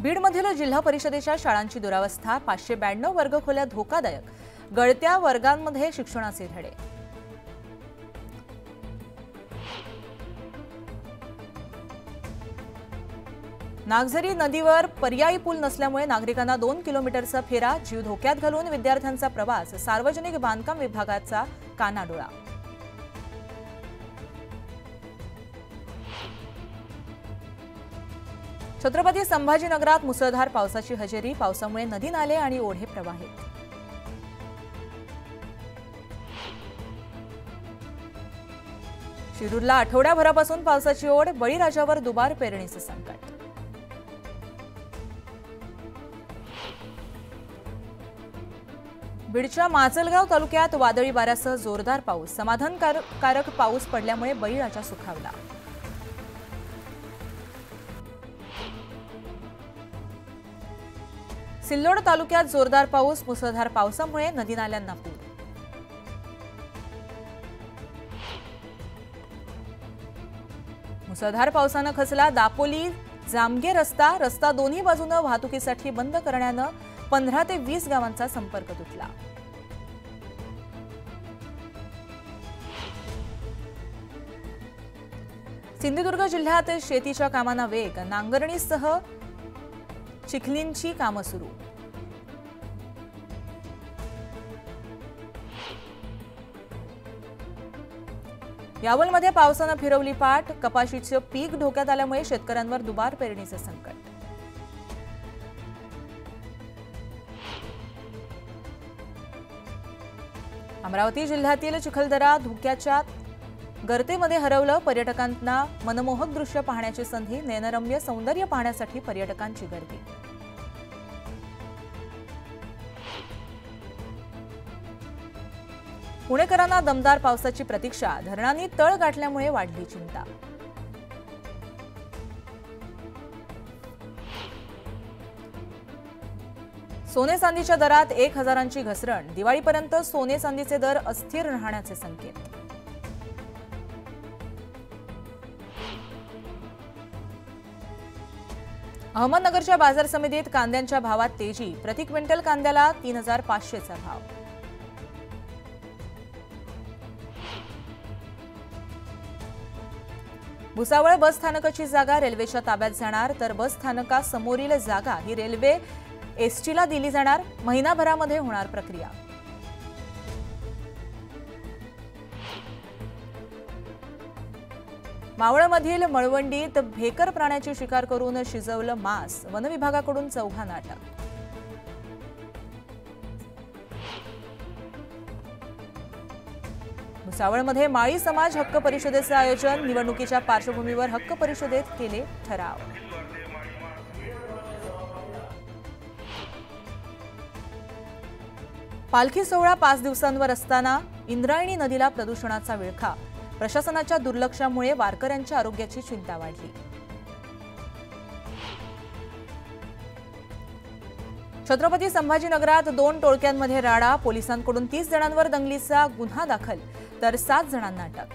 बीडमधील जिल्हा परिषदेच्या शाळांची दुरावस्था, 592 वर्गखोल्या धोकादायक, गळत्या वर्गांमध्ये शिक्षणाचे धडे। नागझरी नदीवर पर्यायी पूल नसल्यामुळे नागरिकांना 2 किलोमीटरचा फेरा, जीव धोक्यात घालून विद्यार्थ्यांचा प्रवास, सार्वजनिक बांधकाम विभागाचा कानाडोळा। छत्रपती संभाजीनगरात मुसळधार पावसाची हजेरी, पावसामुळे नदी नाले आणि ओढे प्रवाहित। शिरूरला आठवड्याभरापासून पावसाची ओढ, बळीराजावर दुबार पेरणीचे संकट। बीडच्या माजलगाव तालुक्यात वादळी वाऱ्यासह जोरदार पाऊस, समाधानकारक पाऊस पडल्यामुळे बळीराजा सुखावला। सिल्लोड तालुक्यात जोरदार पाऊस, मुसळधार पावसामुळे नदी नाल्यांना पूर। मुसळधार पावसानं खचला दापोली जामगे रस्ता दोन्ही बाजूने वाहतुकीसाठी बंद करण्यानं 15 ते 20 गावांचा संपर्क तुटला। सिंधुदुर्ग जिल्ह्यात शेतीच्या कामांना वेग, नांगरणीसह चिखलींची कामं सुरू। यावलमध्ये पावसानं फिरवली पाठ, कपाशीचे पीक धोक्यात आल्यामुळे शेतकऱ्यांवर दुबार पेरणीचे संकट। अमरावती जिल्ह्यातील चिखलदरा धुक्याच्या गर्तेमध्ये हरवलं, पर्यटकांना मनमोहक दृश्य पाहण्याची संधी, नयनरम्य सौंदर्य पाहण्यासाठी पर्यटकांची गर्दी। पुणेकरांना दमदार पावसाची प्रतीक्षा, धरणांनी तळ गाठल्यामुळे वाढली चिंता। सोने चांदीच्या दरात 1000ची घसरण, दिवाळीपर्यंत सोने चांदीचे दर अस्थिर राहण्याचे संकेत। अहमदनगरच्या बाजार समितीत कांद्यांच्या भावात तेजी, प्रति क्विंटल कांद्याला 3500चा भाव। भुसावळ बस स्थानकाची जागा रेल्वेच्या ताब्यात जाणार, तर बस स्थानकासमोरील जागा ही रेल्वे एसटीला दिली जाणार, महिनाभरामध्ये होणार प्रक्रिया। मावळमधील मळवंडीत भेकर प्राण्याची शिकार करून शिजवलं मांस, वन विभागाकडून चौघांना अटक। भुसावळमध्ये माळी समाज हक्क परिषदेचे आयोजन, निवडणुकीच्या पार्श्वभूमीवर हक्क परिषदेत केले ठराव। पालखी सोहळा 5 दिवसांवर असताना इंद्रायणी नदीला प्रदूषणाचा विळखा, प्रशासनाच्या दुर्लक्षामुळे वारकऱ्यांच्या आरोग्याची चिंता वाढली। छत्रपती संभाजीनगरात 2 टोळक्यांमध्ये राडा, पोलिसांकडून 30 जणांवर दंगलीचा गुन्हा दाखल, तर 7 जणांना अटक।